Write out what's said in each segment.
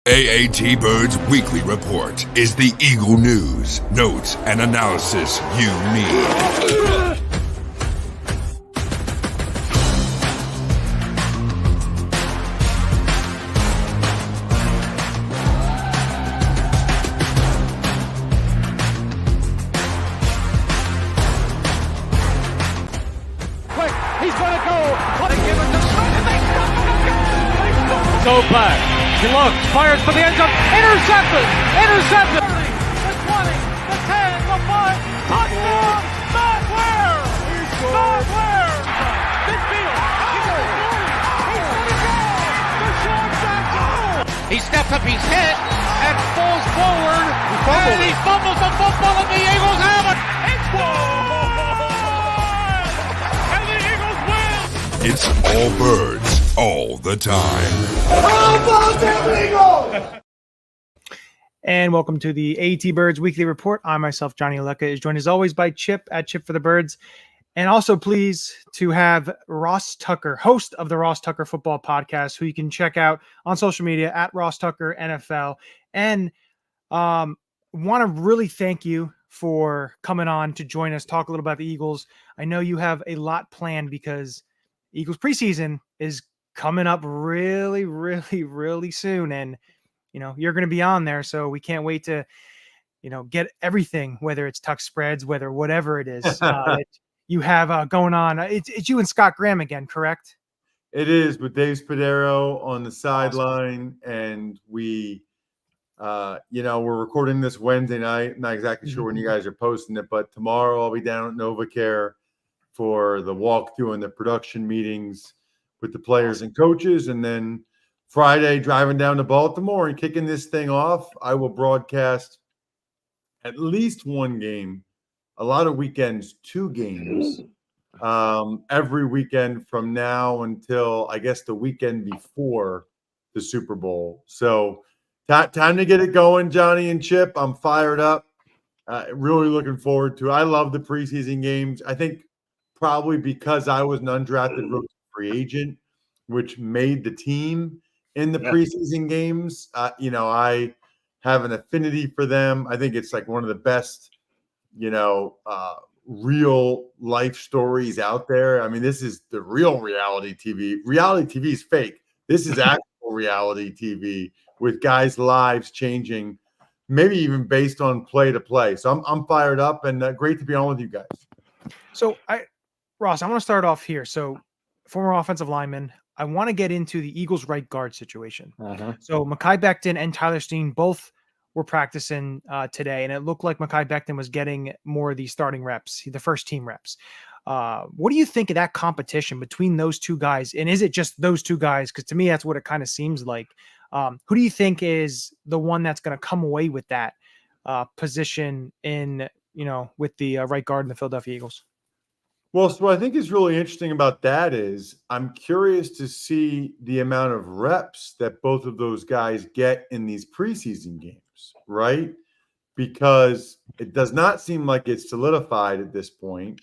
AATBirds Weekly Report is the Eagle news, notes, and analysis you need. Quick, he's going to go. What a give it to Smith, and they stop him again. Go back. He looks, fires for the end zone, intercepted, the 20, the 10, the 5, touchdown, Matt Ware, midfield, he's going to go, Deshaun Jackson. He steps up, he's hit, and falls forward, and he fumbles the football, and the Eagles have it, it's gone, and the Eagles win. It's all birds, all the time. And welcome to the AAT Birds Weekly Report. I myself, Johnny Ulecka, is joined as always by Chip at Chip for the Birds. And also pleased to have Ross Tucker, host of the Ross Tucker Football Podcast, who you can check out on social media at Ross Tucker NFL. And want to really thank you for coming on to join us, talk a little about the Eagles. I know you have a lot planned because Eagles preseason is coming up really, really, really soon. And, you know, you're going to be on there. So we can't wait to, you know, get everything, whether it's tuck spreads, whatever it is that you have going on. It's you and Scott Graham again, correct? It is, with Dave Spadaro on the sideline. Awesome. And we, we're recording this Wednesday night. Not exactly sure when you guys are posting it, but tomorrow I'll be down at NovaCare for the walkthrough and the production meetings with the players and coaches. And then Friday, driving down to Baltimore and kicking this thing off, I will broadcast at least one game, a lot of weekends, 2 games, every weekend from now until, I guess, the weekend before the Super Bowl. So time to get it going, Johnny and Chip. I'm fired up. Really looking forward to it. I love the preseason games. I think probably because I was an undrafted rookie free agent, which made the team in the preseason games. I have an affinity for them. I think it's like one of the best, real life stories out there. I mean, this is the real reality TV. Reality TV is fake. This is actual reality TV with guys' lives changing, maybe even based on play to play. So I'm fired up and great to be on with you guys. So Ross, I want to start off here. So former offensive lineman, I want to get into the Eagles right guard situation. So Mekhi Becton and Tyler Steen both were practicing today, and it looked like Mekhi Becton was getting more of the starting reps, the first team reps. What do you think of that competition between those two guys? And is it just those two guys? Because to me, that's what it kind of seems like. Who do you think is the one that's going to come away with that position with the right guard in the Philadelphia Eagles? Well, so what I think is really interesting about that is I'm curious to see the amount of reps that both of those guys get in these preseason games, right? Because it does not seem like it's solidified at this point.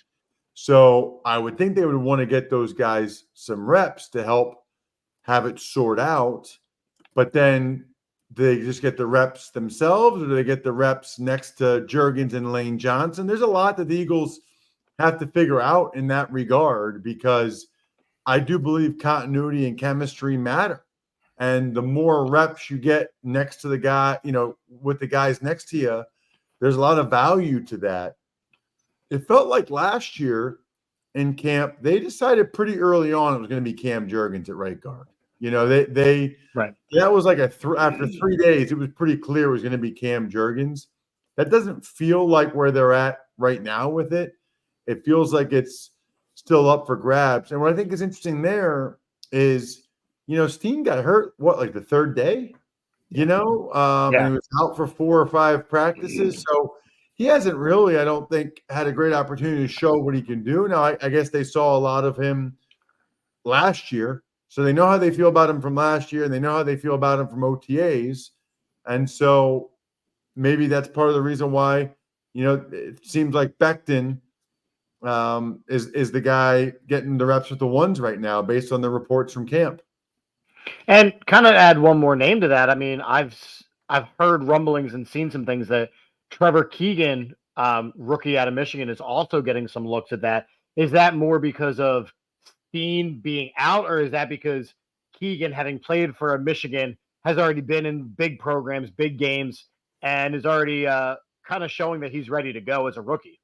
So I would think they would want to get those guys some reps to help have it sort out. But then do they just get the reps themselves, or do they get the reps next to Juergens and Lane Johnson? There's a lot that the Eagles have to figure out in that regard, because I do believe continuity and chemistry matter. And the more reps you get next to the guy, with the guys next to you, there's a lot of value to that. It felt like last year in camp, they decided pretty early on it was going to be Cam Juergens at right guard. That was like after 3 days, it was pretty clear it was going to be Cam Juergens. That doesn't feel like where they're at right now with it. It feels like it's still up for grabs. And what I think is interesting there is, Steen got hurt, like the 3rd day? And he was out for 4 or 5 practices. So he hasn't really, I don't think, had a great opportunity to show what he can do. Now, I guess they saw a lot of him last year. So they know how they feel about him from last year, and they know how they feel about him from OTAs. And so maybe that's part of the reason why, it seems like Becton is the guy getting the reps with the ones right now based on the reports from camp. And kind of add one more name to that. I mean, I've heard rumblings and seen some things that Trevor Keegan, rookie out of Michigan, is also getting some looks at that. Is that more because of Steen being out, or is that because Keegan, having played for Michigan, has already been in big programs, big games, and is already kind of showing that he's ready to go as a rookie?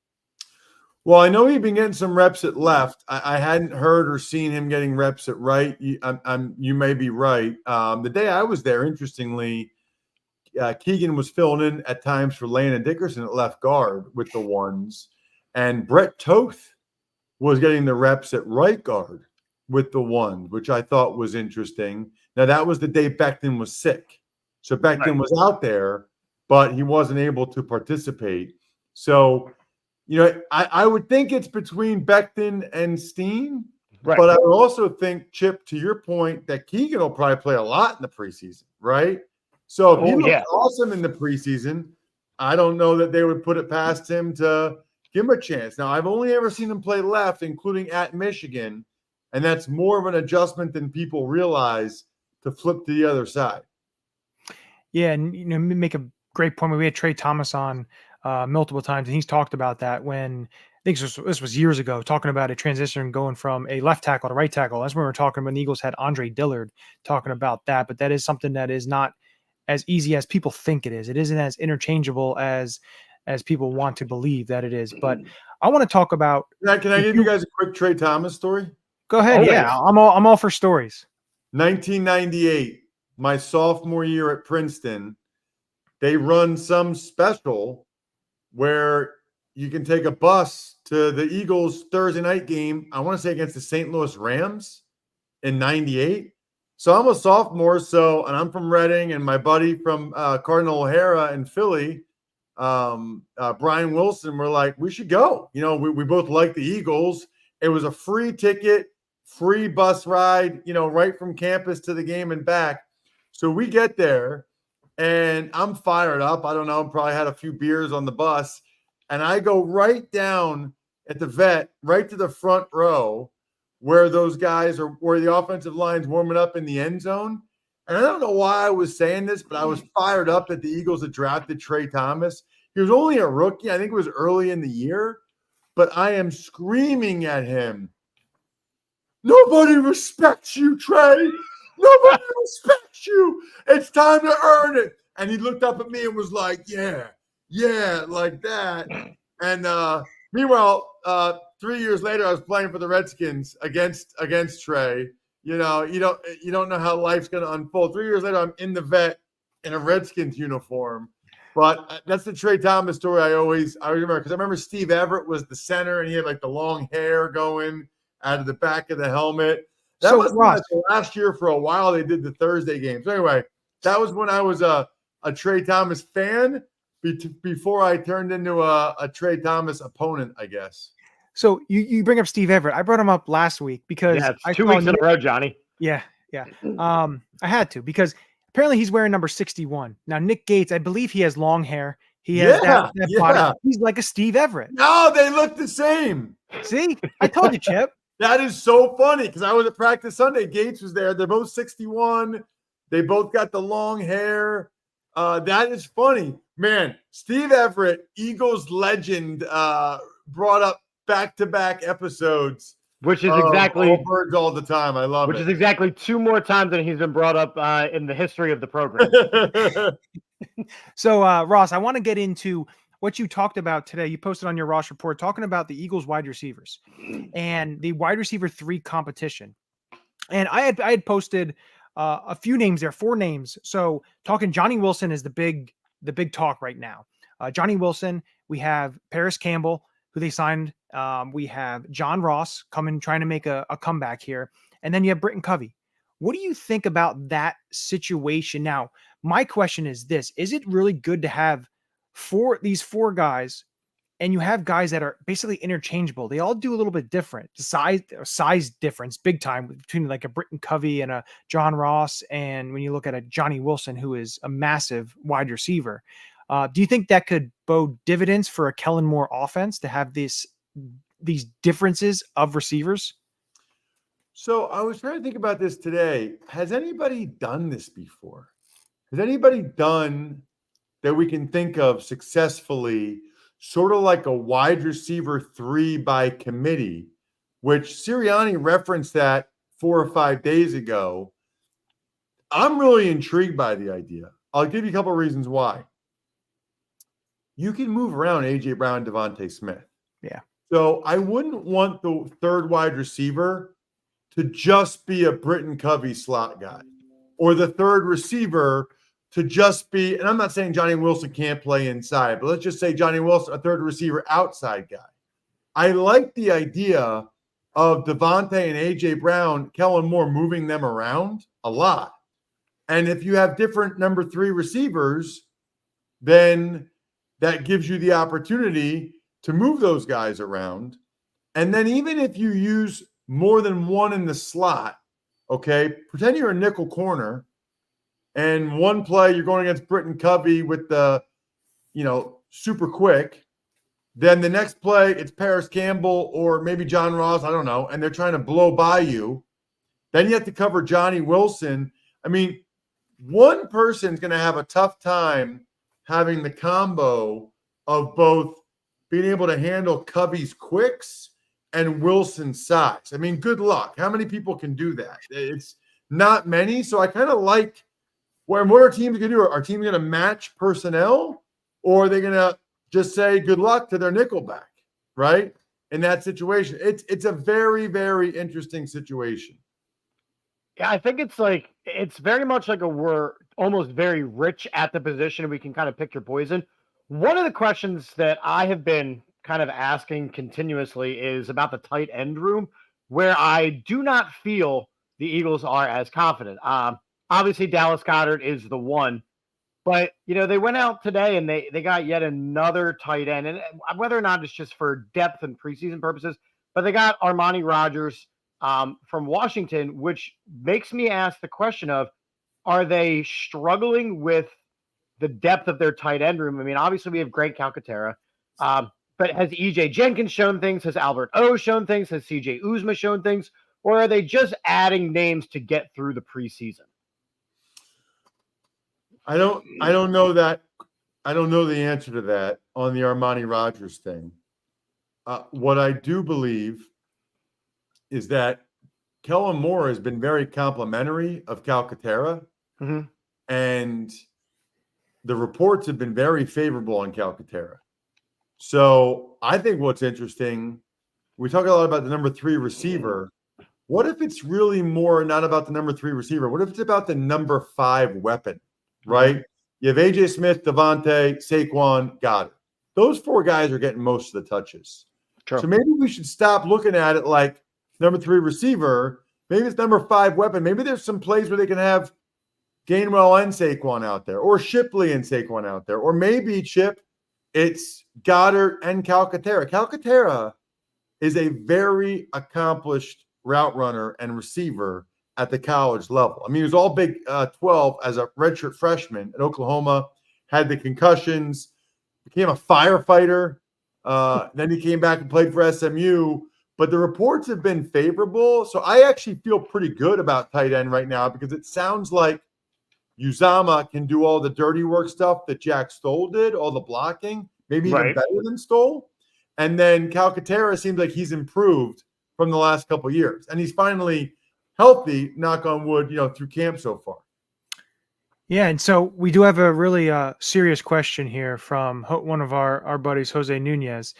Well, I know he'd been getting some reps at left. I hadn't heard or seen him getting reps at right. You may be right. The day I was there, interestingly, Keegan was filling in at times for Landon Dickerson at left guard with the ones, and Brett Toth was getting the reps at right guard with the ones, which I thought was interesting. Now, that was the day Becton was sick. So Becton was out there, but he wasn't able to participate. So, I would think it's between Becton and Steen, but I would also think, Chip, to your point, that Keegan will probably play a lot in the preseason, right? So if he looks awesome in the preseason, I don't know that they would put it past him to give him a chance. Now, I've only ever seen him play left, including at Michigan, and that's more of an adjustment than people realize to flip to the other side. Yeah, and make a great point. We had Trey Thomas on multiple times, and he's talked about that when I think this was years ago, talking about a transition going from a left tackle to right tackle. That's when we were talking when the Eagles had Andre Dillard talking about that. But that is something that is not as easy as people think it is. It isn't as interchangeable as people want to believe that it is. But I want to talk about. Can I give you guys a quick Trey Thomas story? Go ahead. Always. Yeah, I'm all for stories. 1998, my sophomore year at Princeton, they run some special where you can take a bus to the Eagles Thursday night game. I want to say against the St. Louis Rams in 98. So I'm a sophomore, and I'm from Reading, and my buddy from Cardinal O'Hara in Philly, Brian Wilson, we're like, we should go. We both like the Eagles. It was a free ticket, free bus ride, right from campus to the game and back. So we get there, and I'm fired up. I don't know, probably had a few beers on the bus, and I go right down at the vet, right to the front row, where those guys are, where the offensive line's warming up in the end zone. And I don't know why I was saying this, but I was fired up that the Eagles had drafted Trey Thomas. He was only a rookie. I think it was early in the year, but I am screaming at him, "Nobody respects you, Trey. Nobody respects you. It's time to earn it." And he looked up at me and was like, yeah, like that. And meanwhile, 3 years later, I was playing for the Redskins against Trey. You don't know how life's going to unfold. 3 years later, I'm in the vet in a Redskins uniform. But that's the Trey Thomas story I remember, because I remember Steve Everett was the center, and he had like the long hair going out of the back of the helmet. That was like last year. For a while, they did the Thursday games. So anyway, that was when I was a Trey Thomas fan before I turned into a Trey Thomas opponent, I guess. So you bring up Steve Everett. I brought him up last week because it's 2 weeks in a row, Johnny. Yeah. I had to, because apparently he's wearing number 61. Now, Nick Gates, I believe he has long hair. He has that body. He's like a Steve Everett. No, they look the same. See? I told you, Chip. That is so funny, because I was at practice Sunday. Gates was there. They're both 61. They both got the long hair. That is funny. Man, Steve Everett, Eagles legend, brought up back-to-back episodes. Which is exactly Birds all the time. I love it. Which is exactly 2 more times than he's been brought up in the history of the program. So, Ross, I want to get into what you talked about today. You posted on your Ross report talking about the Eagles wide receivers and the wide receiver 3 competition. And I had posted a few names there, 4 names. So talking Johnny Wilson is the big talk right now. Johnny Wilson, we have Paris Campbell, who they signed. We have John Ross trying to make a comeback here. And then you have Britton Covey. What do you think about that situation? Now, my question is this: is it really good to have these 4 guys, and you have guys that are basically interchangeable? They all do a little bit different. The size difference, big time, between like a Britton Covey and a John Ross. And when you look at a Johnny Wilson, who is a massive wide receiver, do you think that could bode dividends for a Kellen Moore offense to have these differences of receivers? So I was trying to think about this today. Has anybody done this before? Has anybody done that we can think of successfully, sort of like a wide receiver 3 by committee, which Sirianni referenced that 4 or 5 days ago? I'm really intrigued by the idea. I'll give you a couple of reasons why. You can move around A.J. Brown, Devontae Smith. Yeah. So I wouldn't want the third wide receiver to just be a Britton Covey slot guy, or the third receiver to just be, and I'm not saying Johnny Wilson can't play inside, but let's just say Johnny Wilson, a third receiver outside guy. I like the idea of Devontae and A.J. Brown, Kellen Moore moving them around a lot. And if you have different number 3 receivers, then that gives you the opportunity to move those guys around. And then even if you use more than one in the slot, okay, pretend you're a nickel corner, and one play you're going against Britton Covey with the, super quick. Then the next play, it's Paris Campbell or maybe John Ross, I don't know, and they're trying to blow by you. Then you have to cover Johnny Wilson. I mean, one person's going to have a tough time having the combo of both being able to handle Covey's quicks and Wilson's size. I mean, good luck. How many people can do that? It's not many. So I kind of like, what are teams going to do? Are teams going to match personnel, or are they going to just say good luck to their nickelback, right? In that situation, it's a very, very interesting situation. Yeah, I think it's very much like we're almost very rich at the position, and we can kind of pick your poison. One of the questions that I have been kind of asking continuously is about the tight end room, where I do not feel the Eagles are as confident. Obviously, Dallas Goedert is the one, but they went out today and they got yet another tight end, and whether or not it's just for depth and preseason purposes, but they got Armani Rogers from Washington, which makes me ask the question of, are they struggling with the depth of their tight end room? I mean, obviously we have Greg Calcaterra, but has EJ Jenkins shown things? Has Albert O shown things? Has CJ Uzma shown things? Or are they just adding names to get through the preseason? I don't know that. I don't know the answer to that on the Armani Rogers thing. What I do believe is that Kellen Moore has been very complimentary of Calcaterra, and the reports have been very favorable on Calcaterra. So I think what's interesting, we talk a lot about the number 3 receiver. What if it's really more not about the number 3 receiver? What if it's about the number 5 weapon, right? You have A.J. Smith, Devontae, Saquon, Goddard. Those 4 guys are getting most of the touches. Sure. So maybe we should stop looking at it like number 3 receiver. Maybe it's number 5 weapon. Maybe there's some plays where they can have Gainwell and Saquon out there, or Shipley and Saquon out there, or maybe, Chip, it's Goddard and Calcaterra. Calcaterra is a very accomplished route runner and receiver at the college level. I mean, he was all Big 12 as a redshirt freshman at Oklahoma, had the concussions, became a firefighter. Then he came back and played for SMU. But the reports have been favorable. So I actually feel pretty good about tight end right now, because it sounds like Uzama can do all the dirty work stuff that Jack Stoll did, all the blocking, maybe even better than Stoll. And then Calcaterra seems like he's improved from the last couple of years. And he's finally healthy, knock on wood, through camp so far. Yeah, and so we do have a really serious question here from one of our buddies, Jose Nunez,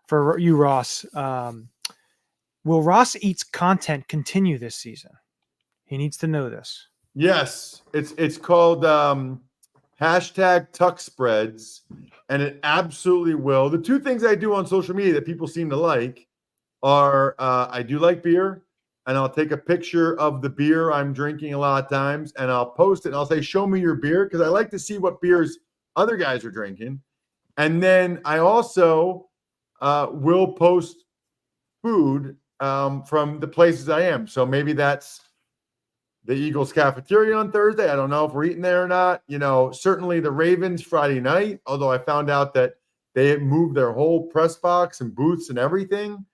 for you, Ross. Will Ross Eats content continue this season? He needs to know this. Yes, it's called hashtag Tuck Spreads, and it absolutely will. The 2 things I do on social media that people seem to like are I do like beer, and I'll take a picture of the beer I'm drinking a lot of times, and I'll post it, and I'll say, show me your beer, because I like to see what beers other guys are drinking. And then I also will post food from the places I am. So maybe that's the Eagles cafeteria on Thursday. I don't know if we're eating there or not. Certainly the Ravens Friday night, although I found out that they had moved their whole press box and booths and everything.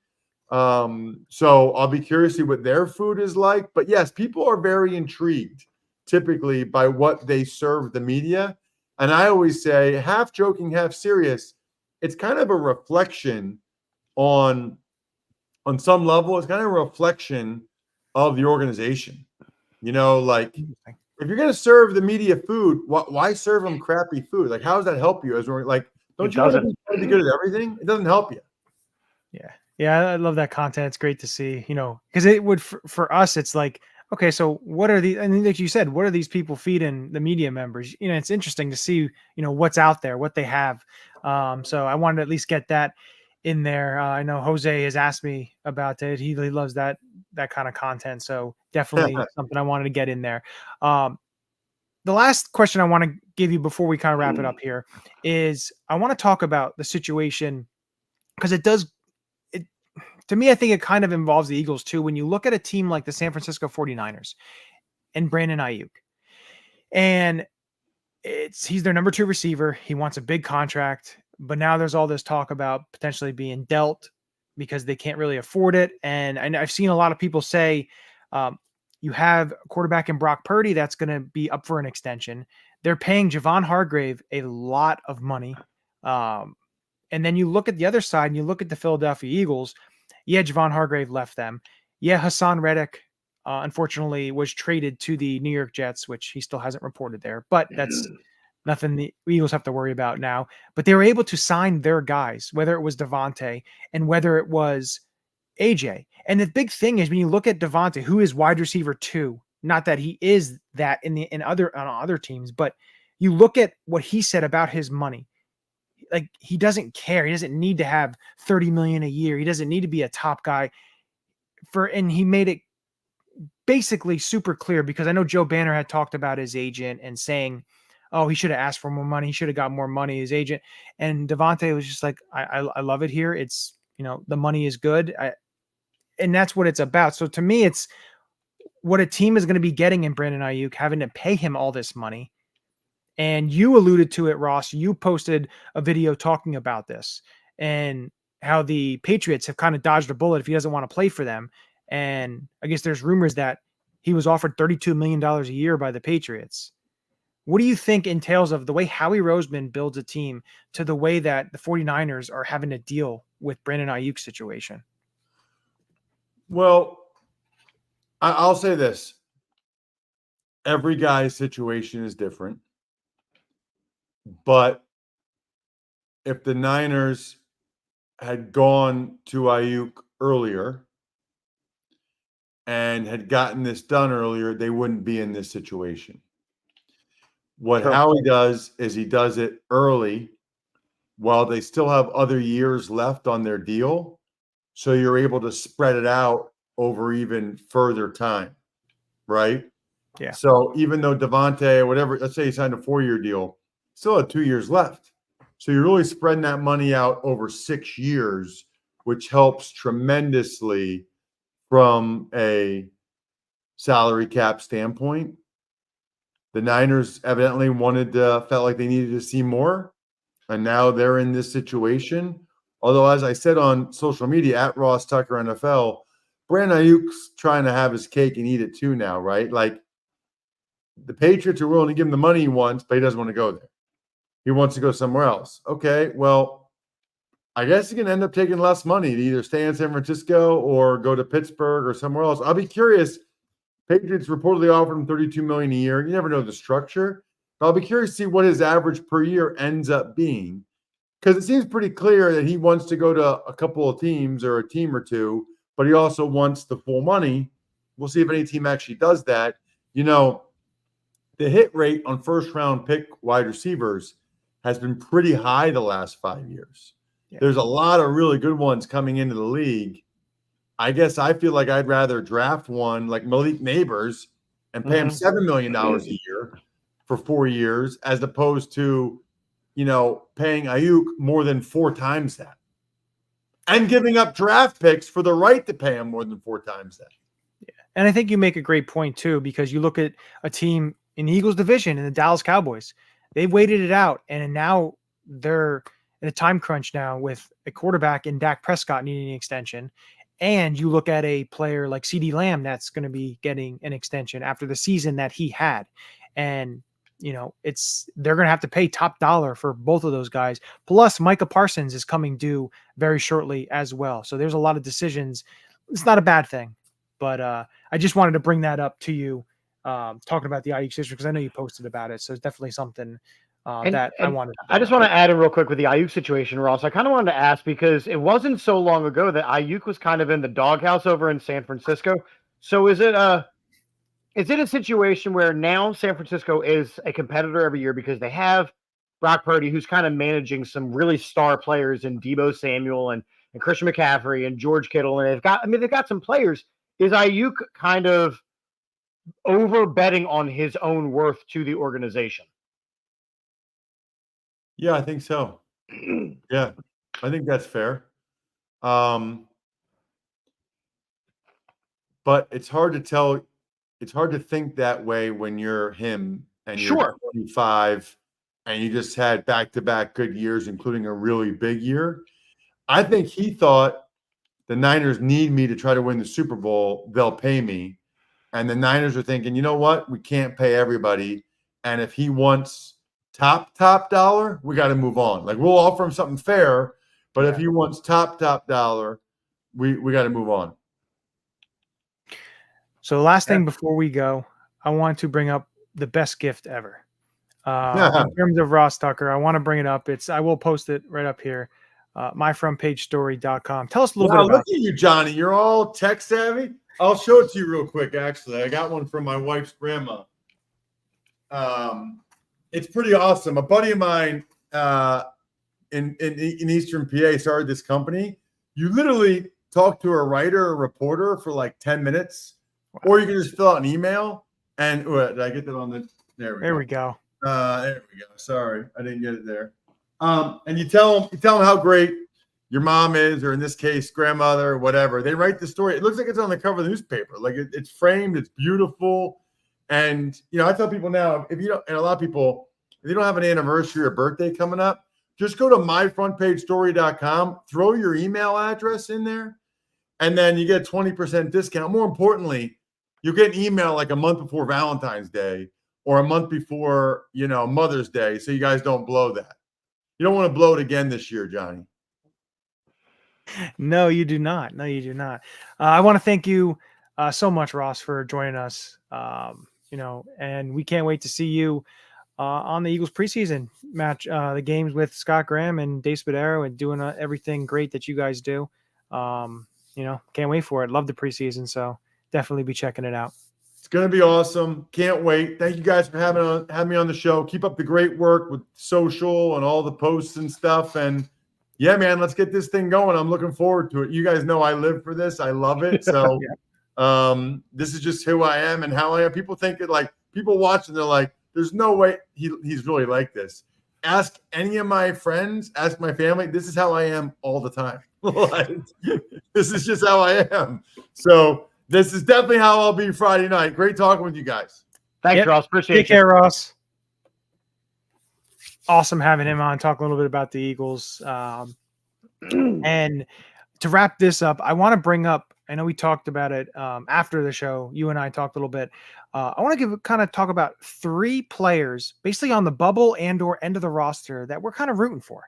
So I'll be curious to see what their food is like. But yes, people are very intrigued typically by what they serve the media. And I always say, half joking, half serious, it's kind of a reflection on some level, it's kind of a reflection of the organization. Like if you're going to serve the media food, why serve them crappy food? Like, how does that help you? Don't you want to be good at everything? It doesn't help you. Yeah. Yeah. I love that content. It's great to see, because it would, for us, it's like, okay, so what are the, and like you said, what are these people feeding the media members? It's interesting to see, what's out there, what they have. So I wanted to at least get that in there. I know Jose has asked me about it. He loves that kind of content. So definitely something I wanted to get in there. The last question I want to give you before we kind of wrap it up here is I want to talk about the situation, because to me, I think it kind of involves the Eagles too. When you look at a team like the San Francisco 49ers and Brandon Ayuk, and he's their number 2 receiver. He wants a big contract, but now there's all this talk about potentially being dealt because they can't really afford it. And I've seen a lot of people say, you have a quarterback in Brock Purdy that's going to be up for an extension. They're paying Javon Hargrave a lot of money. And then you look at the other side and you look at the Philadelphia Eagles. Yeah, Javon Hargrave left them. Yeah, Hassan Reddick, unfortunately, was traded to the New York Jets, which he still hasn't reported there. But that's nothing the Eagles have to worry about now. But they were able to sign their guys, whether it was Devontae and whether it was AJ. And the big thing is when you look at Devontae, who is wide receiver 2, not that he is that on other teams, but you look at what he said about his money. Like, he doesn't care. He doesn't need to have $30 million a year. He doesn't need to be a top guy and he made it basically super clear, because I know Joe Banner had talked about his agent and saying, oh, he should have asked for more money. He should have got more money, his agent. And Devontae was just like, I love it here. It's, the money is good. And that's what it's about. So to me, it's what a team is going to be getting in Brandon Ayuk, having to pay him all this money. And you alluded to it, Ross. You posted a video talking about this and how the Patriots have kind of dodged a bullet if he doesn't want to play for them. And I guess there's rumors that he was offered $32 million a year by the Patriots. What do you think entails of the way Howie Roseman builds a team to the way that the 49ers are having to deal with Brandon Ayuk's situation? Well, I'll say this. Every guy's situation is different. But if the Niners had gone to Ayuk earlier and had gotten this done earlier, they wouldn't be in this situation. What Howie does is he does it early while they still have other years left on their deal. So you're able to spread it out over even further time, right? Yeah. So even though Devontae or whatever, let's say he signed a 4-year deal, still had 2 years left. So you're really spreading that money out over 6 years, which helps tremendously from a salary cap standpoint. The Niners evidently felt like they needed to see more, and now they're in this situation. Although, as I said on social media, at Ross Tucker NFL, Brandon Ayuk's trying to have his cake and eat it too now, right? Like, the Patriots are willing to give him the money he wants, but he doesn't want to go there. He wants to go somewhere else. Okay, well, I guess he can end up taking less money to either stay in San Francisco or go to Pittsburgh or somewhere else. I'll be curious. Patriots reportedly offered him $32 million a year. You never know the structure. But I'll be curious to see what his average per year ends up being, because it seems pretty clear that he wants to go to a couple of teams or a team or two, but he also wants the full money. We'll see if any team actually does that. The hit rate on first-round pick wide receivers has been pretty high the last 5 years. Yeah. There's a lot of really good ones coming into the league. I guess I feel like I'd rather draft one like Malik Neighbors and pay him $7 million a year for 4 years, as opposed to, paying Ayuk more than 4 times that and giving up draft picks for the right to pay him more than 4 times that. Yeah. And I think you make a great point too, because you look at a team in the Eagles division and the Dallas Cowboys. They waited it out, and now they're in a time crunch now with a quarterback in Dak Prescott needing an extension, And you look at a player like CeeDee Lamb that's going to be getting an extension after the season that he had. And, they're going to have to pay top dollar for both of those guys. Plus, Micah Parsons is coming due very shortly as well. So there's a lot of decisions. It's not a bad thing. But I just wanted to bring that up to you, talking about the Ayuk situation, because I know you posted about it. So it's definitely something that I wanted to I just want to add in real quick with the Ayuk situation, Ross. I kind of wanted to ask because it wasn't so long ago that Ayuk was kind of in the doghouse over in San Francisco. So is it a situation where now San Francisco is a competitor every year because they have Brock Purdy, who's kind of managing some really star players in Deebo Samuel and Christian McCaffrey and George Kittle, and they've got some players. Is Ayuk kind of over betting on his own worth to the organization? Yeah, I think so. Yeah, I think that's fair. But it's hard to tell. It's hard to think that way when you're him and you're 25 and you just had back-to-back good years, including a really big year. I think he thought the Niners need me to try to win the Super Bowl. They'll pay me. And the Niners are thinking, you know what? We can't pay everybody. And if he wants top dollar, we got to move on. Like, we'll offer him something fair, but if he wants top dollar, we got to move on. So last thing before we go, I want to bring up the best gift ever. In terms of Ross Tucker, I want to bring it up. I will post it right up here. myfrontpagestory.com. Tell us a little bit about look at you, Johnny. You're all tech savvy. I'll show it to you real quick, actually. I got one from my wife's grandma. It's pretty awesome. A buddy of mine in Eastern PA started this company. You literally talk to a writer or reporter for like 10 minutes. Or you can just fill out an email and did I get that on the there we go. There we go. Sorry, I didn't get it there. And you tell them how great your mom is, or in this case, grandmother, or whatever. They write the story. It looks like it's on the cover of the newspaper. Like it's framed, it's beautiful. And I tell people now, and a lot of people, if you don't have an anniversary or birthday coming up, just go to myfrontpagestory.com, throw your email address in there, and then you get a 20% discount. More importantly, you'll get an email like a month before Valentine's Day or a month before, Mother's Day, so you guys don't blow that. You don't want to blow it again this year, Johnny. No, you do not. I want to thank you so much, Ross, for joining us. And we can't wait to see you on the Eagles preseason match, the games with Scott Graham and Dave Spadaro, and doing everything great that you guys do. Can't wait for it. Love the preseason, so definitely be checking it out. It's going to be awesome. Can't wait. Thank you guys for having me on the show. Keep up the great work with social and all the posts and stuff. And yeah, man, let's get this thing going. I'm looking forward to it. You guys know I live for this. I love it. So this is just who I am and how I am. People think it like people watching, they're like, there's no way he's really like this. Ask any of my friends, ask my family. This is how I am all the time. This is just how I am. So this is definitely how I'll be Friday night. Great talking with you guys. Thanks, Ross. Appreciate it. Take care, Ross. Awesome having him on, talk a little bit about the Eagles. And to wrap this up, I want to bring up, I know we talked about it after the show. You and I talked a little bit. I want to talk about 3 players basically on the bubble and or end of the roster that we're kind of rooting for.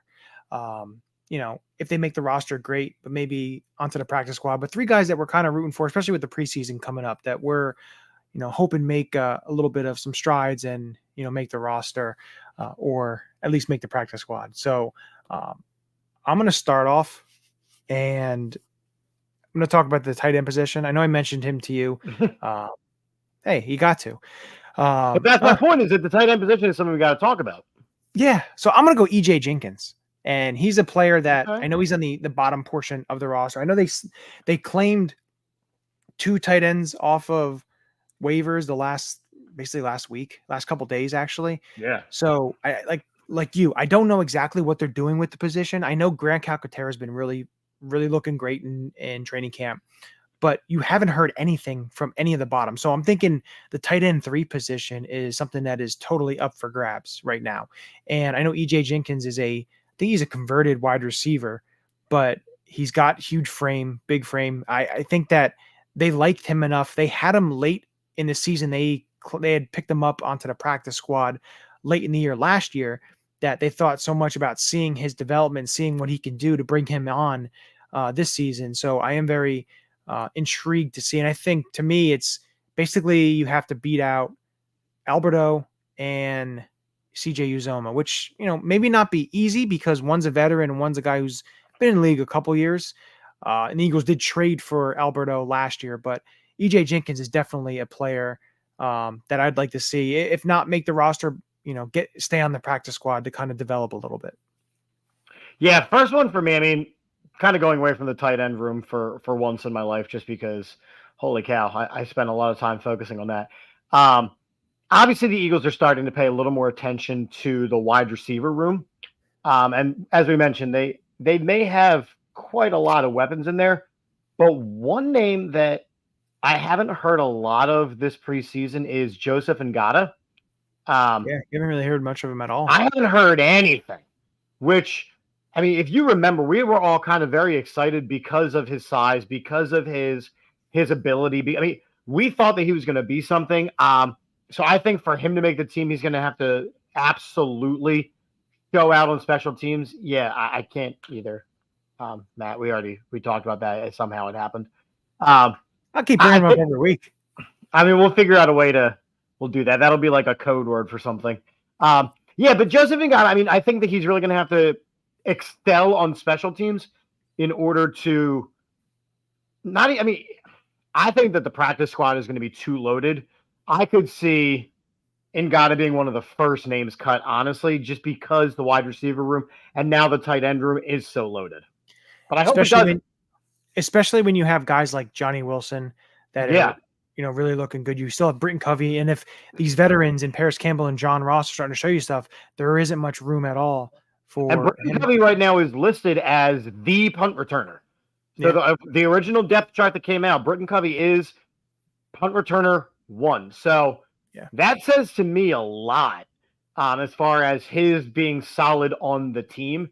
If they make the roster, great, but maybe onto the practice squad. But 3 guys that we're kind of rooting for, especially with the preseason coming up, that we're, hoping make a little bit of some strides and, make the roster or at least make the practice squad. So I'm going to start off and I'm going to talk about the tight end position. I know I mentioned him to you. Hey, you got to. But that's my point, is that the tight end position is something we got to talk about. Yeah. So I'm going to go EJ Jenkins. And he's a player that I know he's on the bottom portion of the roster. I know they claimed 2 tight ends off of waivers last couple days, actually. Yeah. So I like you, I don't know exactly what they're doing with the position. I know Grant Calcaterra has been really, really looking great in training camp, but you haven't heard anything from any of the bottom. So I'm thinking the tight end 3 position is something that is totally up for grabs right now. And I know EJ Jenkins I think he's a converted wide receiver, but He's got huge frame, big frame. I think that they liked him enough. They had him late in the season. They had picked him up onto the practice squad late in the year last year that they thought so much about seeing his development, seeing what he can do to bring him on this season. So I am very intrigued to see. And I think to me, it's basically you have to beat out Alberto and CJ Uzoma, which, maybe not be easy because one's a veteran and one's a guy who's been in the league a couple years. And the Eagles did trade for Alberto last year, but EJ Jenkins is definitely a player that I'd like to see, if not make the roster, stay on the practice squad to kind of develop a little bit. Yeah, first one for me, I mean, kind of going away from the tight end room for once in my life, just because, holy cow, I spent a lot of time focusing on that. Obviously, the Eagles are starting to pay a little more attention to the wide receiver room. And as we mentioned, they may have quite a lot of weapons in there, but one name that I haven't heard a lot of this preseason is Joseph Ngata. Yeah, you haven't really heard much of him at all. I haven't heard anything, which, I mean, if you remember, we were all kind of very excited because of his size, because of his ability. I mean, we thought that he was going to be something. So I think for him to make the team, he's going to have to absolutely go out on special teams. Yeah, I can't either. Matt, we talked about that. Somehow it happened. I'll keep bringing him up every week. I mean, we'll figure out a way we'll do that. That'll be like a code word for something. Yeah, but Joseph Ngata, I mean, I think that he's really going to have to excel on special teams in order to I think that the practice squad is going to be too loaded. I could see Ngata being one of the first names cut, honestly, just because the wide receiver room and now the tight end room is so loaded. But I hope especially when you have guys like Johnny Wilson that are, really looking good. You still have Britton Covey, and if these veterans and Paris Campbell and John Ross are starting to show you stuff, there isn't much room at all And Britton Covey right now is listed as the punt returner. So the original depth chart that came out, Britton Covey is punt returner 1. So that says to me a lot as far as his being solid on the team.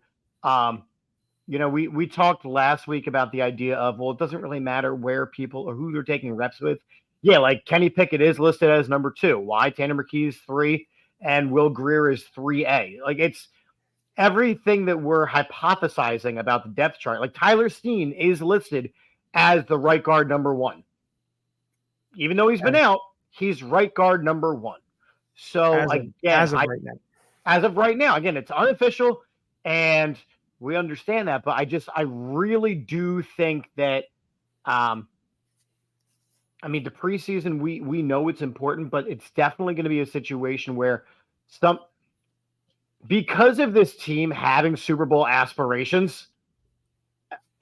We talked last week about the idea of, well, it doesn't really matter where people or who they're taking reps with. Yeah, like Kenny Pickett is listed as number 2. Why? Tanner McKee is 3, and Will Greer is 3A. Like, it's everything that we're hypothesizing about the depth chart. Like, Tyler Steen is listed as the right guard number 1. Even though he's been out, he's right guard number 1. So, as of right now, again, it's unofficial, and we understand that. But I really do think that, the preseason, we know it's important, but it's definitely going to be a situation where because of this team having Super Bowl aspirations,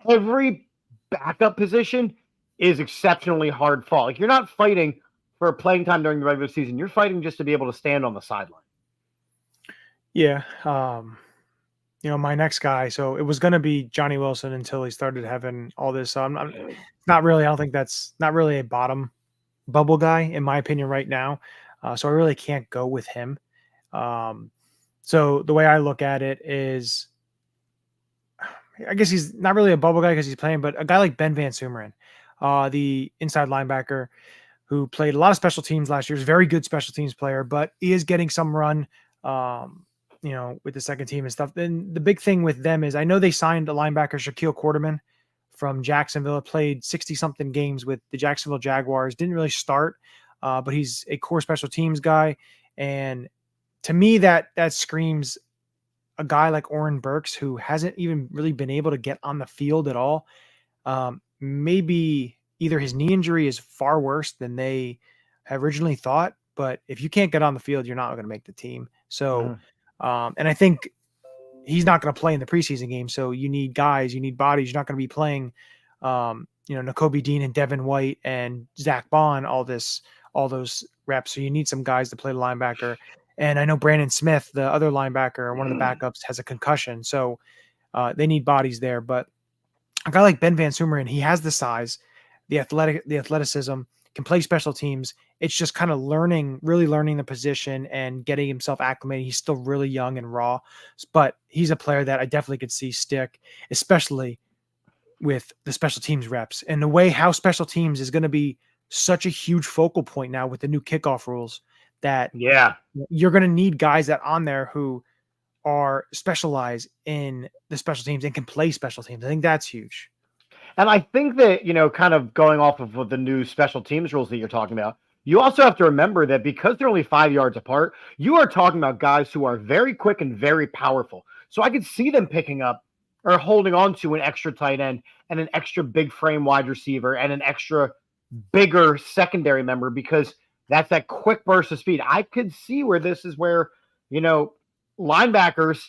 every backup position is exceptionally hard fought. Like, you're not fighting for playing time during the regular season. You're fighting just to be able to stand on the sideline. Yeah. My next guy, so it was going to be Johnny Wilson until he started having all this. So I'm not really, I don't think that's not really a bottom bubble guy, in my opinion, right now. So I really can't go with him. So the way I look at it is, I guess he's not really a bubble guy because he's playing, but a guy like Ben Van Sumeren, the inside linebacker who played a lot of special teams last year, is a very good special teams player, but he is getting some run, with the second team and stuff. Then the big thing with them is I know they signed a linebacker, Shaquille Quarterman from Jacksonville, played 60-something games with the Jacksonville Jaguars, didn't really start, but he's a core special teams guy. And to me, that screams a guy like Oren Burks, who hasn't even really been able to get on the field at all. Maybe either his knee injury is far worse than they have originally thought, but if you can't get on the field, you're not going to make the team. So, and I think he's not going to play in the preseason game. So you need guys, you need bodies. You're not going to be playing, Nakobe Dean and Devin White and Zach Bond, all those reps. So you need some guys to play the linebacker. And I know Brandon Smith, the other linebacker, one of the backups, has a concussion. So they need bodies there. But a guy like Ben Van Sumeren, he has the size, the athleticism, can play special teams. It's just kind of really learning the position and getting himself acclimated. He's still really young and raw, but he's a player that I definitely could see stick, especially with the special teams reps and the way how special teams is going to be such a huge focal point now with the new kickoff rules that you're going to need guys that on there who are specialized in the special teams and can play special teams. I think that's huge. And I think that, kind of going off of the new special teams rules that you're talking about, you also have to remember that because they're only 5 yards apart, you are talking about guys who are very quick and very powerful. So I could see them picking up or holding on to an extra tight end and an extra big frame wide receiver and an extra bigger secondary member because that's that quick burst of speed. I could see where this is where, linebackers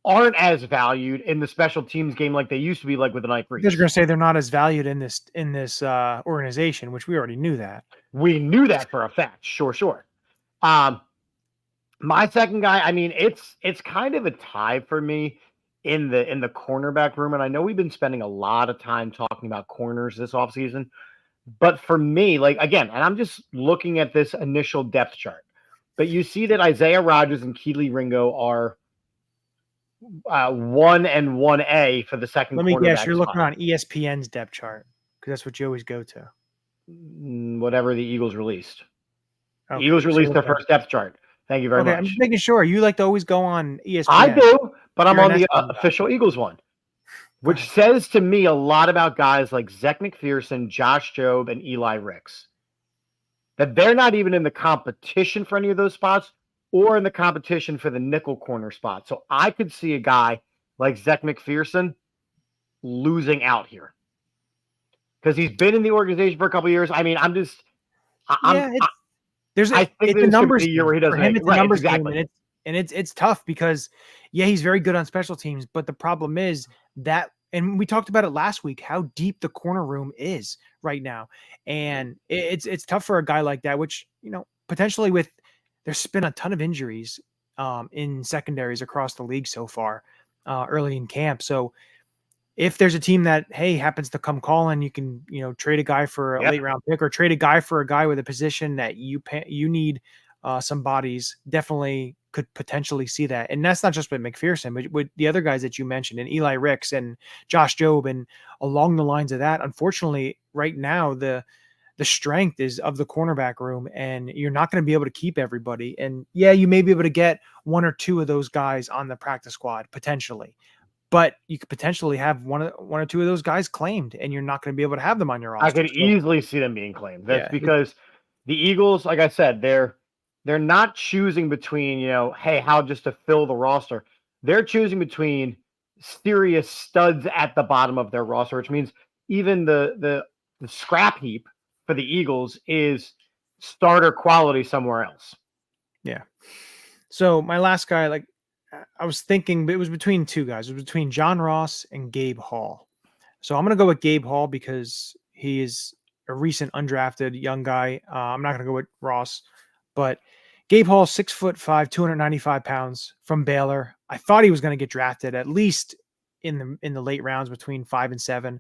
aren't as valued in the special teams game like they used to be, like with the Night Breeze. You're going to say they're not as valued in this organization, which we already knew that. We knew that for a fact. Sure. My second guy, I mean, it's kind of a tie for me in the cornerback room, and I know we've been spending a lot of time talking about corners this offseason, but for me, like, again, and I'm just looking at this initial depth chart, but you see that Isaiah Rodgers and Keely Ringo are 1 and 1A for the second. Let me guess, you're looking on ESPN's depth chart because that's what you always go to. Whatever the Eagles released. Okay, the Eagles released their first depth chart. Thank you very much. I'm just making sure. You like to always go on ESPN. I do, but I'm on the official Eagles one, which says to me a lot about guys like Zech McPherson, Josh Jobe, and Eli Ricks. That they're not even in the competition for any of those spots or in the competition for the nickel corner spot. So I could see a guy like Zech McPherson losing out here because he's been in the organization for a couple of years. I mean, it's a numbers year where he doesn't make it. Numbers exactly. Game, and it's tough because he's very good on special teams, but the problem is that, and we talked about it last week, how deep the corner room is right now, and it's tough for a guy like that, which potentially there's been a ton of injuries in secondaries across the league so far early in camp. So if there's a team that, happens to come calling, you can, trade a guy for a late round pick or trade a guy for a guy with a position that you need some bodies. Definitely could potentially see that. And that's not just with McPherson, but with the other guys that you mentioned, and Eli Ricks and Josh Jobe, and along the lines of that. Unfortunately, right now, the strength is of the cornerback room, and you're not going to be able to keep everybody. And you may be able to get one or two of those guys on the practice squad potentially. But you could potentially have one or two of those guys claimed, and you're not going to be able to have them on your roster. I could easily see them being claimed. That's because the Eagles, like I said, they're not choosing between, how just to fill the roster. They're choosing between serious studs at the bottom of their roster, which means even the scrap heap for the Eagles is starter quality somewhere else. Yeah. So my last guy, I was thinking, but it was between two guys. It was between John Ross and Gabe Hall. So I'm going to go with Gabe Hall because he is a recent undrafted young guy. I'm not going to go with Ross, but Gabe Hall, 6'5", 295 pounds from Baylor. I thought he was going to get drafted at least in the late rounds between 5 and 7.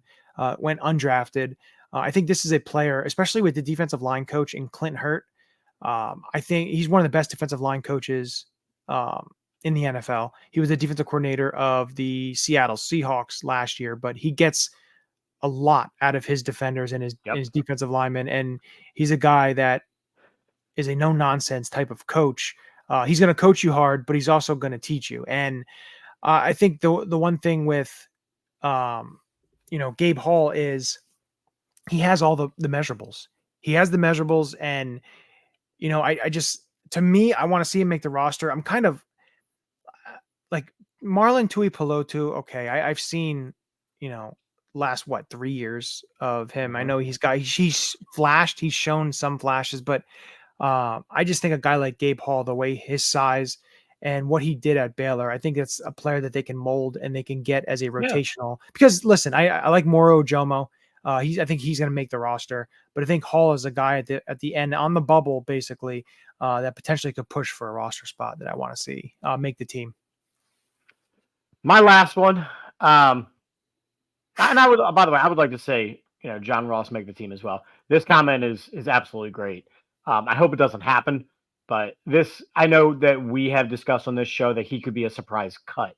Went undrafted. I think this is a player, especially with the defensive line coach in Clint Hurt. I think he's one of the best defensive line coaches in the NFL. He was the defensive coordinator of the Seattle Seahawks last year, but he gets a lot out of his defenders and his defensive linemen. And he's a guy that is a no nonsense type of coach. He's going to coach you hard, but he's also going to teach you. And I think the one thing with, Gabe Hall is he has all the measurables. He has the measurables. And, I just, to me, I want to see him make the roster. I'm kind of, like Marlon Tuipulotu. Okay. I've seen, last 3 years of him. I know he's flashed, he's shown some flashes, but I just think a guy like Gabe Hall, the way his size and what he did at Baylor, I think that's a player that they can mold and they can get as a rotational, because listen, I like Moro Jomo. I think he's going to make the roster, but I think Hall is a guy at the end on the bubble, basically, that potentially could push for a roster spot that I want to see make the team. My last one, and I would, by the way, I would like to say, John Ross make the team as well. This comment is absolutely great. I hope it doesn't happen, but I know that we have discussed on this show that he could be a surprise cut.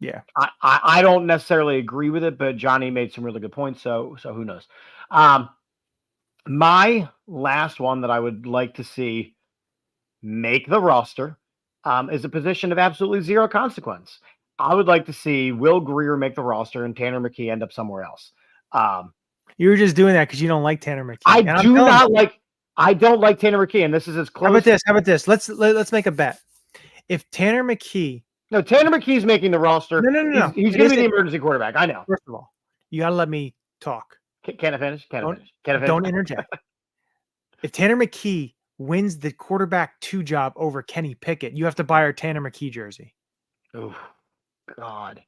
Yeah. I don't necessarily agree with it, but Johnny made some really good points. So who knows? My last one that I would like to see make the roster is a position of absolutely zero consequence. I would like to see Will Greer make the roster and Tanner McKee end up somewhere else. You were just doing that because you don't like Tanner McKee. I don't like Tanner McKee, and this is as close. How about this? Let's make a bet. If Tanner McKee, Tanner McKee's making the roster. No. He's going to be the emergency quarterback. I know. First of all, you got to let me talk. Can I finish? Don't interject. If Tanner McKee wins the quarterback 2 job over Kenny Pickett, you have to buy our Tanner McKee jersey. Oh, God.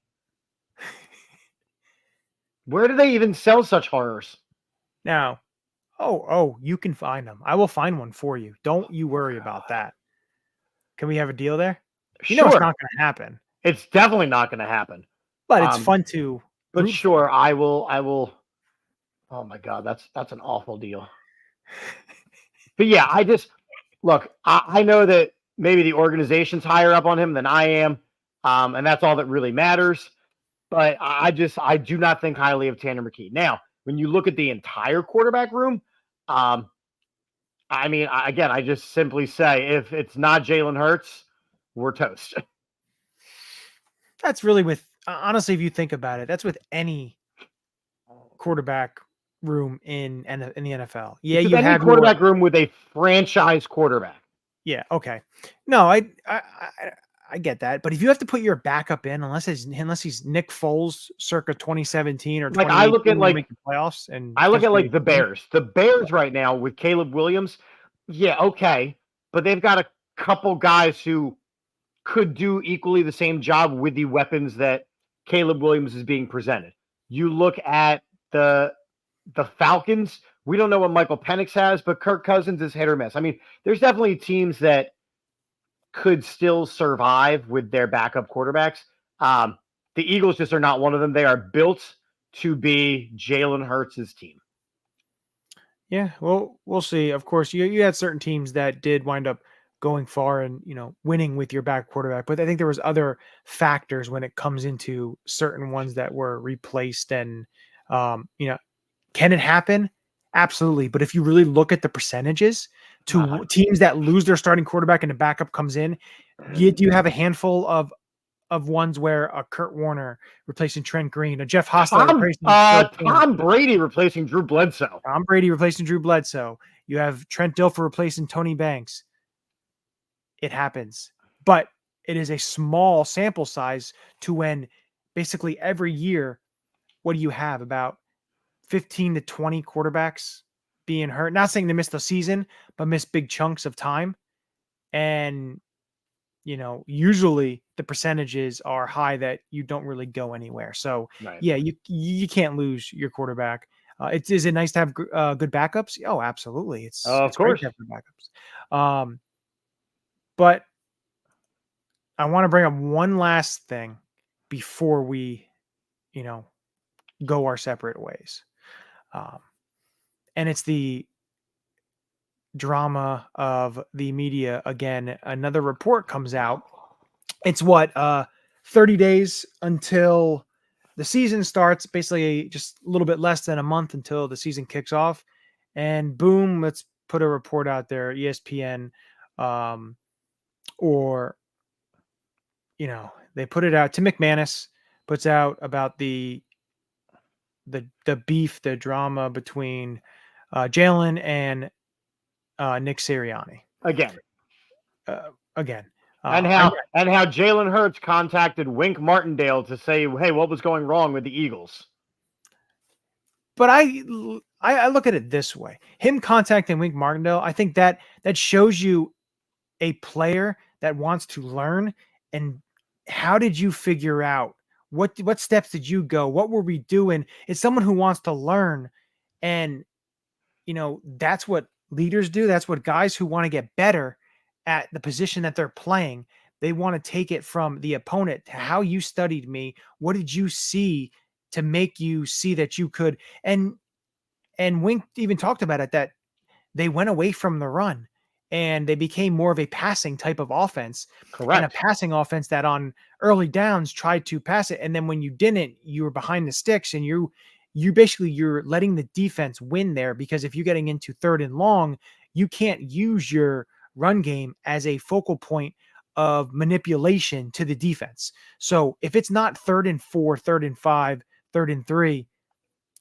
Where do they even sell such horrors? Now, you can find them. I will find one for you. Don't you worry about that. Can we have a deal there? You know it's not going to happen. It's definitely not going to happen. But it's fun to. But sure, I will. Oh my God, that's an awful deal. But yeah, I know that maybe the organization's higher up on him than I am, and that's all that really matters. But I do not think highly of Tanner McKee. Now, when you look at the entire quarterback room, I just simply say if it's not Jalen Hurts, we're toast. That's really honestly, if you think about it, that's with any quarterback room in the NFL. Yeah, you have a quarterback room with a franchise quarterback. Yeah, okay. No, I get that, but if you have to put your backup in, unless he's Nick Foles, circa 2017 or like I look at like the playoffs, and I look at like the Bears. The Bears right now with Caleb Williams, yeah, okay, but they've got a couple guys who could do equally the same job with the weapons that Caleb Williams is being presented. You look at the Falcons. We don't know what Michael Penix has, but Kirk Cousins is hit or miss. I mean, there's definitely teams that could still survive with their backup quarterbacks. The Eagles just are not one of them. They are built to be Jalen Hurts' team. Yeah, well, we'll see. Of course, you had certain teams that did wind up going far and, winning with your back quarterback. But I think there was other factors when it comes into certain ones that were replaced and, can it happen? Absolutely. But if you really look at the percentages to teams that lose their starting quarterback and the backup comes in, you have a handful of ones where a Kurt Warner replacing Trent Green, a Jeff Hostetler replacing Tom Brady replacing Drew Bledsoe. Tom Brady replacing Drew Bledsoe. You have Trent Dilfer replacing Tony Banks. It happens. But it is a small sample size to when basically every year, what do you have? About 15 to 20 quarterbacks being hurt. Not saying they missed the season, but missed big chunks of time. And, usually the percentages are high that you don't really go anywhere. So, yeah, you can't lose your quarterback. Is it nice to have good backups? Oh, absolutely. It's great to have good backups. But I want to bring up one last thing before we, go our separate ways. And it's the drama of the media. Again, another report comes out. It's 30 days until the season starts, basically just a little bit less than a month until the season kicks off. And boom, let's put a report out there, ESPN, they put it out. Tim McManus puts out about the beef, the drama between Jalen and Nick Sirianni. Again. And how Jalen Hurts contacted Wink Martindale to say, hey, what was going wrong with the Eagles? But I look at it this way. Him contacting Wink Martindale, I think that shows you a player that wants to learn. And how did you figure out? What steps did you go? What were we doing? It's someone who wants to learn. And, that's what leaders do. That's what guys who want to get better at the position that they're playing. They want to take it from the opponent to how you studied me. What did you see to make you see that you could? And Wink even talked about it, that they went away from the run. and they became more of a passing type of offense. And a Correct. passing offense that on early downs tried to pass it. And then when you didn't, you were behind the sticks, and you're letting the defense win there, because if you're getting into 3rd and long, you can't use your run game as a focal point of manipulation to the defense. So if it's not 3rd and 4, 3rd and 5, 3rd and 3,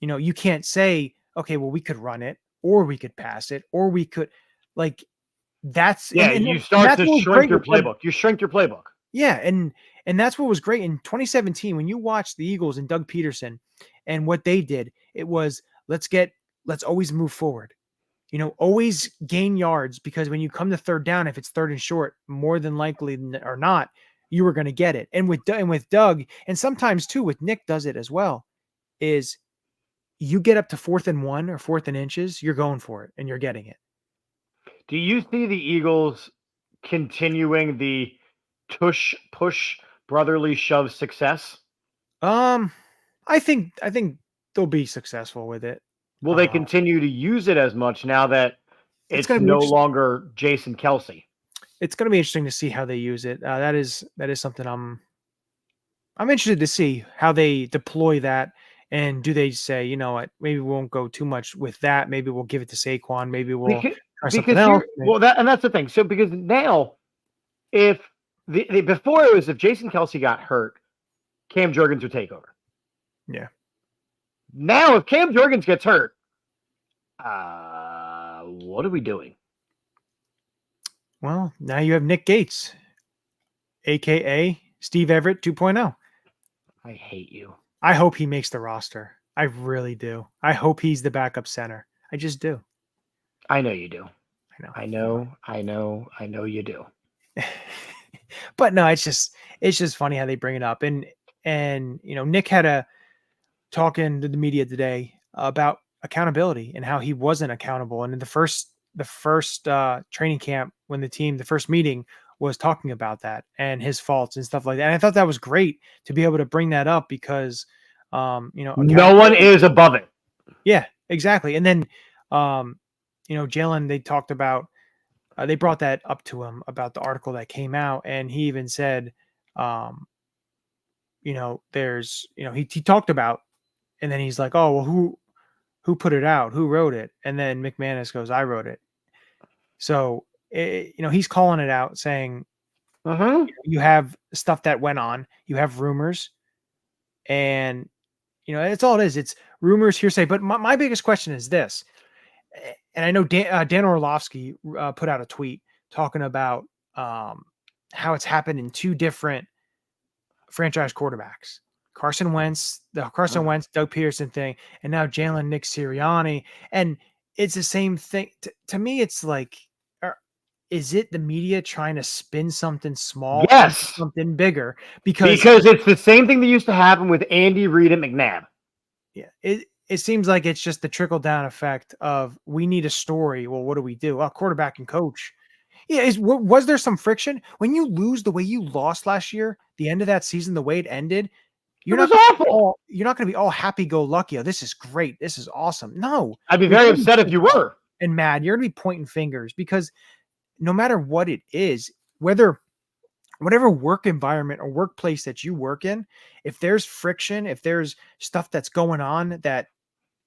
you can't say, okay, well, we could run it, or we could pass it, or we could, like, that's you start to shrink your playbook. You shrink your playbook. Yeah, and that's what was great in 2017 when you watched the Eagles and Doug Peterson and what they did. It was, let's always move forward. Always gain yards, because when you come to 3rd down, if it's 3rd and short, more than likely or not, you were going to get it. And with Doug, and sometimes too with Nick does it as well, is you get up to 4th and 1 or 4th and inches, you're going for it and you're getting it. Do you see the Eagles continuing the tush push brotherly shove success? I think they'll be successful with it. Will they continue to use it as much now that it's no longer Jason Kelce? It's going to be interesting to see how they use it. That is something I'm interested to see how they deploy that. And do they say, you know what, maybe we won't go too much with that. Maybe we'll give it to Saquon. Maybe we'll try something else. Well, that's the thing. So because now, if before it was, if Jason Kelce got hurt, Cam Jurgens would take over. Yeah. Now, if Cam Jurgens gets hurt, what are we doing? Well, now you have Nick Gates, a.k.a. Steve Everett 2.0. I hate you. I hope he makes the roster. I really do. I hope he's the backup center. I just do. I know you do. I know you do. But no, it's just funny how they bring it up. And Nick had a talking to the media today about accountability and how he wasn't accountable. And in the first training camp, when the first meeting was talking about that and his faults and stuff like that. And I thought that was great to be able to bring that up, because no one is above it. Yeah, exactly. And then Jalen, they talked about they brought that up to him about the article that came out, and he even said there's he talked about, and then he's like, oh, well, who put it out? Who wrote it? And then McManus goes, I wrote it. So, he's calling it out, saying, you have stuff that went on, you have rumors, and, it's all it is. It's rumors, hearsay. But my biggest question is this, and I know Dan Orlovsky put out a tweet talking about how it's happened in 2 different franchise quarterbacks. Carson Wentz, Doug Peterson thing, and now Jalen, Nick Sirianni. And it's the same thing. To me, it's like, is it the media trying to spin something small? Yes. Something bigger? Because it's the same thing that used to happen with Andy Reid and McNabb. Yeah. It seems like it's just the trickle-down effect of, we need a story. Well, what do we do? Quarterback and coach. Yeah, was there some friction? When you lose the way you lost last year, the end of that season, the way it ended, you're not going to be all happy-go-lucky. Oh, this is great. This is awesome. No. I'd be very upset if you were. And mad. You're going to be pointing fingers, because no matter what it is, whatever work environment or workplace that you work in, if there's friction, if there's stuff that's going on that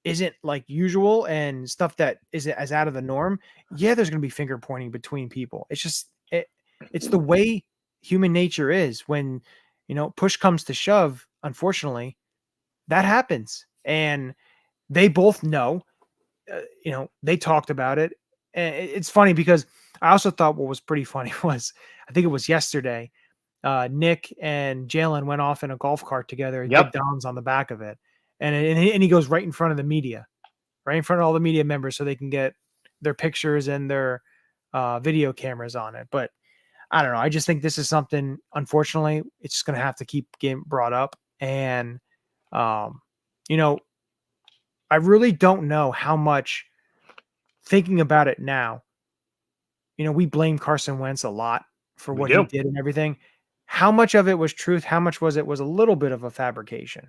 isn't like usual and stuff that isn't as out of the norm, there's going to be finger pointing between people. It's just, it's the way human nature is. When, push comes to shove, unfortunately, that happens. And they both know, they talked about it. And it's funny, because I also thought what was pretty funny was, I think it was yesterday, Nick and Jalen went off in a golf cart together, and Big Don's on the back of it. And he goes right in front of the media, right in front of all the media members, so they can get their pictures and their video cameras on it. But I don't know. I just think this is something, unfortunately, it's just going to have to keep getting brought up. And, I really don't know how much, thinking about it now, we blame Carson Wentz a lot for what he did and everything. How much of it was truth? How much was a little bit of a fabrication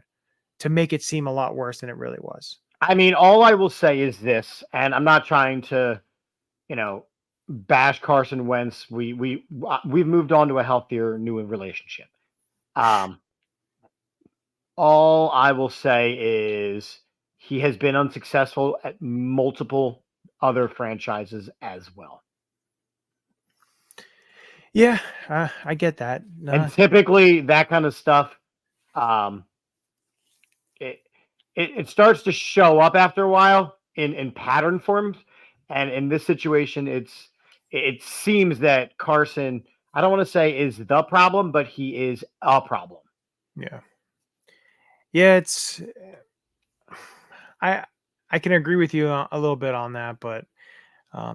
to make it seem a lot worse than it really was? I mean, all I will say is this, and I'm not trying to, bash Carson Wentz. We've moved on to a healthier new relationship. All I will say is he has been unsuccessful at multiple other franchises as well. Yeah, I get that. And typically that kind of stuff, it starts to show up after a while in pattern forms. And in this situation, it seems that Carson, I don't want to say is the problem, but he is a problem. Yeah. Yeah, I can agree with you a little bit on that, but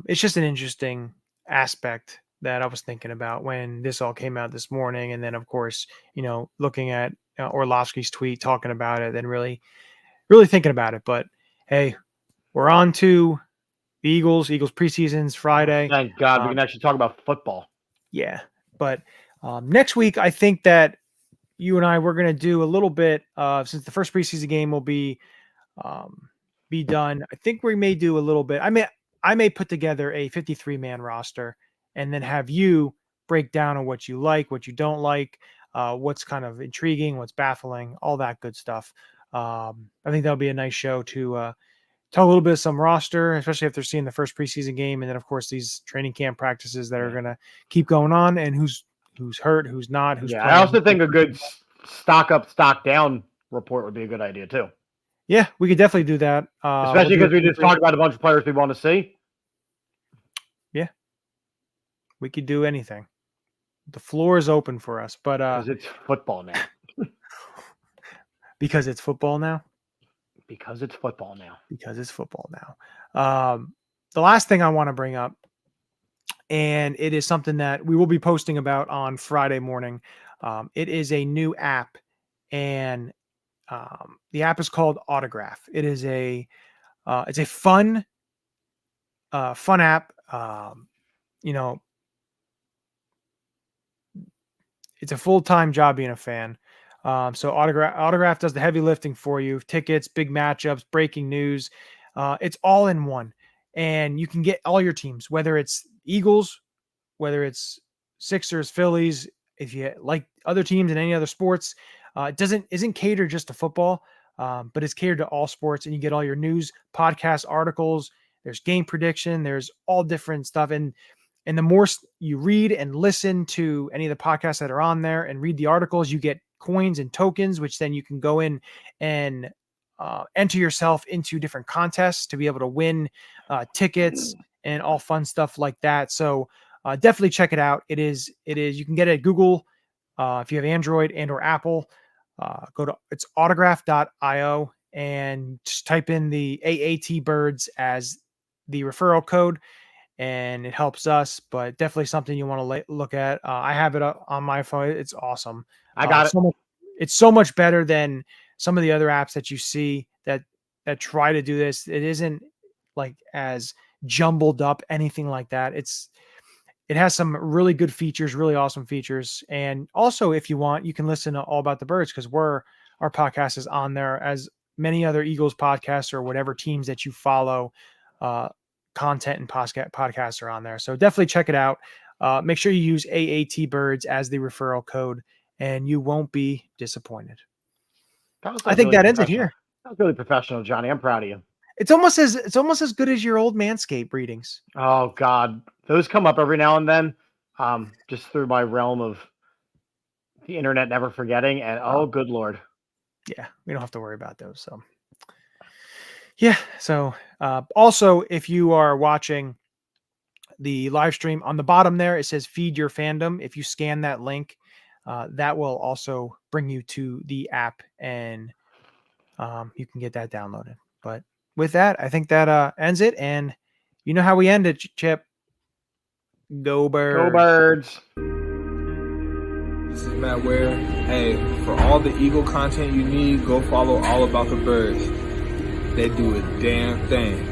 it's just an interesting aspect that I was thinking about when this all came out this morning. And then, of course, looking at Orlovsky's tweet, talking about it, then really, really thinking about it. But hey, we're on to the Eagles preseason's Friday. Thank God we can actually talk about football. Yeah. But next week, I think that you and I, we're going to do a little bit since the first preseason game will be done. I think we may do a little bit. I may put together a 53-man roster and then have you break down on what you like, what you don't like, what's kind of intriguing, what's baffling, all that good stuff. I think that'll be a nice show to talk a little bit of some roster, especially if they're seeing the first preseason game. And then, of course, these training camp practices that are going to keep going on, and who's hurt, who's not, who's playing. I also think a good stock up, stock down report would be a good idea too. Yeah, we could definitely do that. Especially because we just talked about a bunch of players we want to see. Yeah. We could do anything. The floor is open for us, but because it's football now. Because it's football now. Because it's football now. Because it's football now. The last thing I want to bring up, and it is something that we will be posting about on Friday morning. It is a new app, and the app is called Autograph. It is it's a fun app. It's a full-time job being a fan. So Autograph does the heavy lifting for you. Tickets, big matchups, breaking news. It's all in one. And you can get all your teams, whether it's Eagles, whether it's Sixers, Phillies, if you like other teams in any other sports. It isn't catered just to football, but it's catered to all sports. And you get all your news, podcasts, articles. There's game prediction. There's all different stuff. And the more you read and listen to any of the podcasts that are on there and read the articles, you get coins and tokens, which then you can go in and enter yourself into different contests to be able to win tickets and all fun stuff like that. So definitely check it out. It's you can get it at Google if you have Android and or Apple. It's autograph.io and just type in the AATBirds as the referral code, and it helps us, but definitely something you want to look at. I have it on my phone. It's awesome. I got it. It's so much better than some of the other apps that you see that try to do this. It isn't like as jumbled up, anything like that. It has some really good features, really awesome features. And also, if you want, you can listen to All About the Birds, because our podcast is on there, as many other Eagles podcasts or whatever teams that you follow. Content and podcasts are on there. So definitely check it out. Make sure you use AATBirds as the referral code, and you won't be disappointed. I think that ends it here. That was really professional, Johnny. I'm proud of you. It's almost as good as your old Manscaped readings. Oh God, those come up every now and then, just through my realm of the internet never forgetting. And oh, good Lord. Yeah, we don't have to worry about those. So. Yeah. So also, if you are watching the live stream, on the bottom there, it says feed your fandom. If you scan that link, that will also bring you to the app, and you can get that downloaded. But with that, I think that ends it. And you know how we end it, Chip. Go Birds. Go Birds. This is Matt Ware. Hey, for all the Eagle content you need, go follow All About the Birds. They do a damn thing.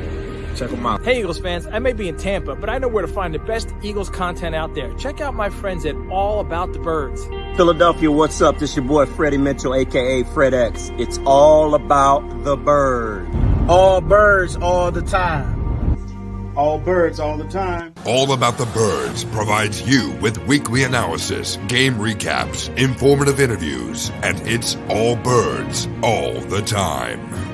Check them out. Hey, Eagles fans, I may be in Tampa, but I know where to find the best Eagles content out there. Check out my friends at All About the Birds. Philadelphia, what's up? This your boy Freddie Mitchell, a.k.a. Fred X. It's all about the bird. All birds all the time. All birds all the time. All About the Birds provides you with weekly analysis, game recaps, informative interviews, and it's all birds all the time.